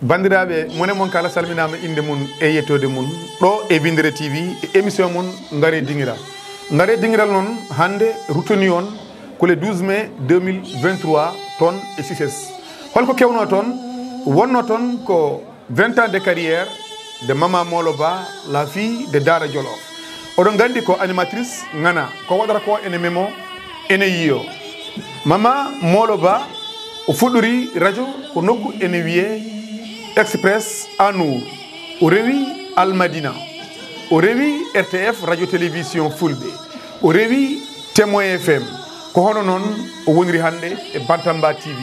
bandiraɓe mone mon kala salminama inde mun e yettode mun ɗo e Windere TV e émission mun Ngare Dinguiral noon hande rutoni on ko le 12 mai 2023 toon e Cissés holko kewno toon wonno toon ko 20 ans de carrière de Mama Molo Ba, la fille de Dara Jolof. Oɗon gandi ko animatrice ngana ko waɗata ko ene memo ene yiyo. Mama Molo Ba o fuɗɗori radio ko nokku ene wiye Express Anour, o rewi Al Madina, o rewi RTF radio télévision Fulɓe, o rewi Témoin FM, ko hono noon o woniri hande e Bantamba TV.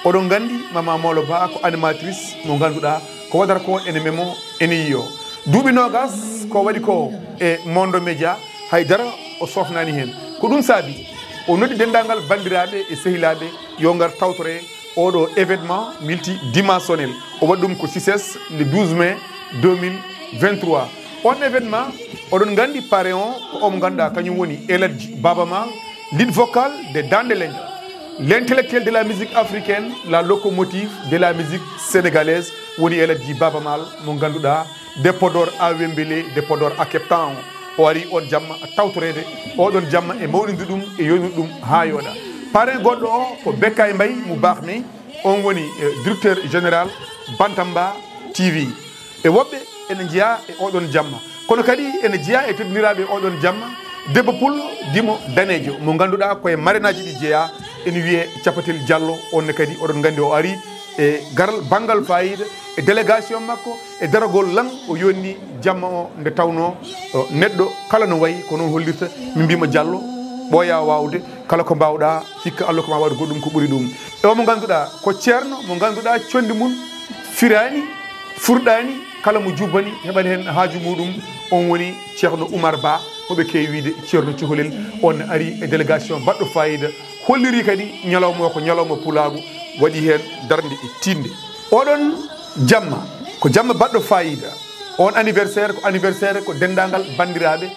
Oɗon gandi Mama Molo Ba ko animatrice mo ganduɗa ko waɗata ko ene memo ene yiyo. Duuɓi nogas ko waɗi ko e Mondo Média haydara o sofnani hen. Ko ɗum saabi o noddi dendagal bandiraɓe e sehilaɓe yo ngar tawtore oɗo événement multidimensionnel o waɗi ɗum ko Cissés le 12 mai 2023. On événement oɗon gandi parrain o ko omo ganduɗa kañum woni Eladji Baba Mal, lead vocal de Dande Lenga, l'intellectuel de la musique africaine, la locomotive de la musique sénégalaise woni Eladji Baba Mal mo ganduɗa dépôt d'or à Wembele, dépôt d'or à Cape Town. O ari on jamma tawtorede oɗon jamma e mawɗinde ɗum e yonnude ɗum ha yoɗa. Parrain goɗɗo o ko Bekkay Mbaye mo bakni on woni directeur général Bantamba TV. E woɓɓe ene jeeya e oɗon jamma kono kadi ene jeeya e teddiniraɓe oɗon jamma debbo pullo dimo danejo mo ganduɗa koye marinaji ɗi jeeya ene wiye Capatel Diallo onne kadi oɗon gandi o ari e garal banggal fayida e délégation makko e daragol lan o yonni jamma o nde tawno neɗɗo kala no wayi ko noon hollirta min mbima Diallo ɓooya wawde kala ko mbawɗa hikka Allah ko ma waɗa goɗɗum ko ɓuuri ɗum. E omo ganduɗa ko ceerno mo ganduɗa condi mum firani furɗani kala mo jubbani heɓani hen haaju muɗum on woni ceerno Oumar Ba moɓe kewi wiide ceerno Cuholel on ari e délégation baɗɗo fayida holliri kadi ñalawma o ko ñalawma pulagu waɗi hen darde e tinde. Oɗon jamma ko jamma baɗɗo fayida on anniversaire ko dendagal bandiraɓe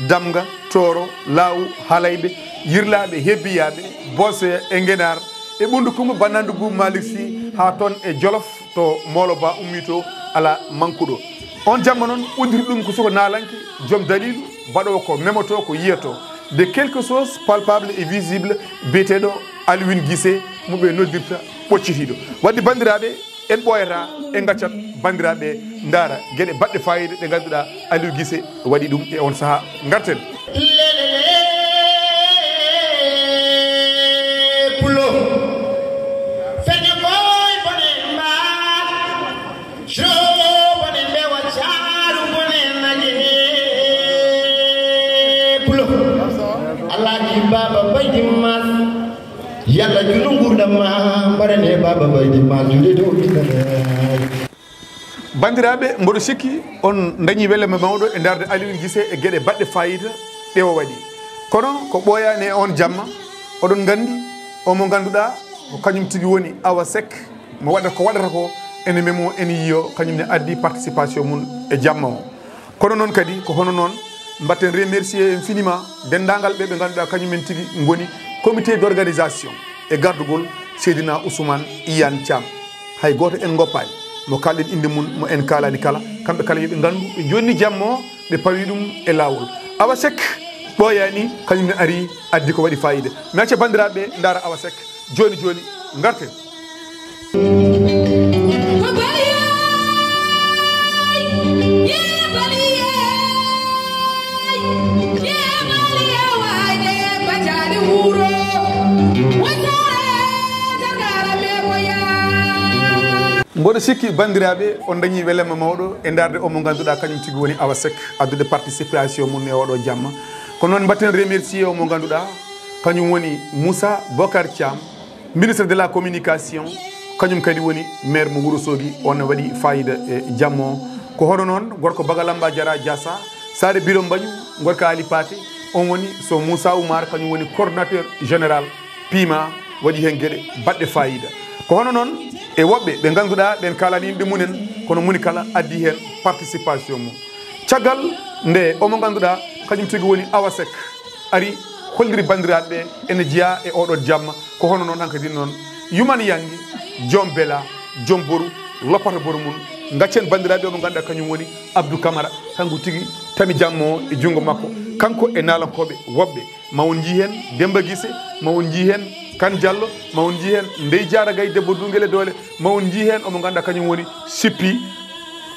Damga Toro Law Halayɓe yirlaɓe hebbiyaɓe Bosse e Ngenar e ɓundu kumba bannandu Boubou Malick Sy ha toon e Jolof to Molo Ba ummito ala mankuɗo. On jamma noon ɓondiri ɗum ko soko nalanke joom dalilu baɗowo ko memoto ko yiyato de quelque chose palpable et visible biyeteɗo Alioune Guissé moɓe noddirta ɓoccitiɗo. Wadde bandiraɓe en ɓoyata e gaccat bandiraɓe daara gueɗe baɗɗe fayida ɗe ganduɗa Aliou Guissé waɗi ɗum e on saaha garten. Baba baydi mas yalla julu gurdama barane baba baydi mas jude do bandiraɓe mboɗo sikki on dañi welema mawɗo e darde Alioune Guissé e gueɗe baɗɗe fayida ɗe o waɗi kono ko ɓooyani e on jamma oɗon gandi omo ganduɗa ko kañum tigui woni Awa Seck mo waɗata ko waɗata ko ene memo ene yiyo kañum ne addi participation mum e jamma o kono noon kadi ko hono noon mbatten remercier infiniment dendagal ɓe ganduɗa kañumen tigui goni comité d' organisation e gardugol Seydina Ousmane Iyane Thiam hay goto en goppani mo kalɗen inde mum mo en kalani kala kamɓe kala yoɓe gandu ɓe jonni jamma o ɓe pawi ɗum e lawol. Awa Seck ɓooyani kañumne ari addi ko waɗi fayida mi acca bandiraɓe dara Awa Seck joni garten. mboɗo sikki bandiraɓe on dañi welema mawɗo e darde o mo ganduɗa kañum tigui woni Awa Seck addude participation mum e oɗo jamma ko noon mbatten remercier o mo ganduɗa kañum woni Moussa Bocar Thiam ministre de la communication kañum kadi woni maire mo Wourossogui on waɗi fayida e jamma o ko hono noon gorko Bagalamba Diara Diassa Sade Biro Mbañu gorko Ali Paté on woni so Moussa Oumar kañum woni coordinateur général PIMA waɗi hen gueɗe baɗɗe fayida ko hono noon e woɓɓe ɓe ganduɗa ɗen kalani yimɓe munen kono moni kala addi hen participation mum caggal nde omo ganduɗa kañum tigi woni Awa Seck ari holliri bandiraɓe ɓe ene jeeya e oɗo jamma ko hono noon hankadi noon yuman yangi joom bela joom boru loppata boru mum gaccen bandiraɓe omo ganduɗa kañum woni Abdou Camara kanko tigi tami jamma o e junggo makko kanko e nalankoɓe woɓɓe ma won jii hen Demba Guissé ma won jii hen Kane Diallo ma won jii hen Ndeye Diara Gaye debbo Dungele Doole ma won jii hen omo ganduɗa kañum woni Sippi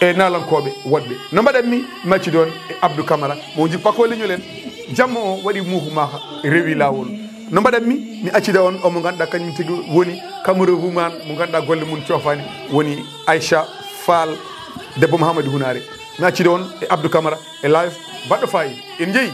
e nalankoɓe woɗɓe no mbaɗanmi macci ɗon e Abdou Camara mo jii pako leñolen jamma o waɗi muhumaka rewi lawol no mbaɗanmi mi accida on omo ganduɗa kañum tigi woni Cameroun Woman mo ganduɗa golle mum cofani woni Aïcha Fall debbo Mouhamadou Hunare mi accida on e Abdou Camara e live baɗɗo fayi en jeeyi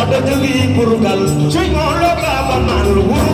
ada jogi burgal cuy ngolo ka ba man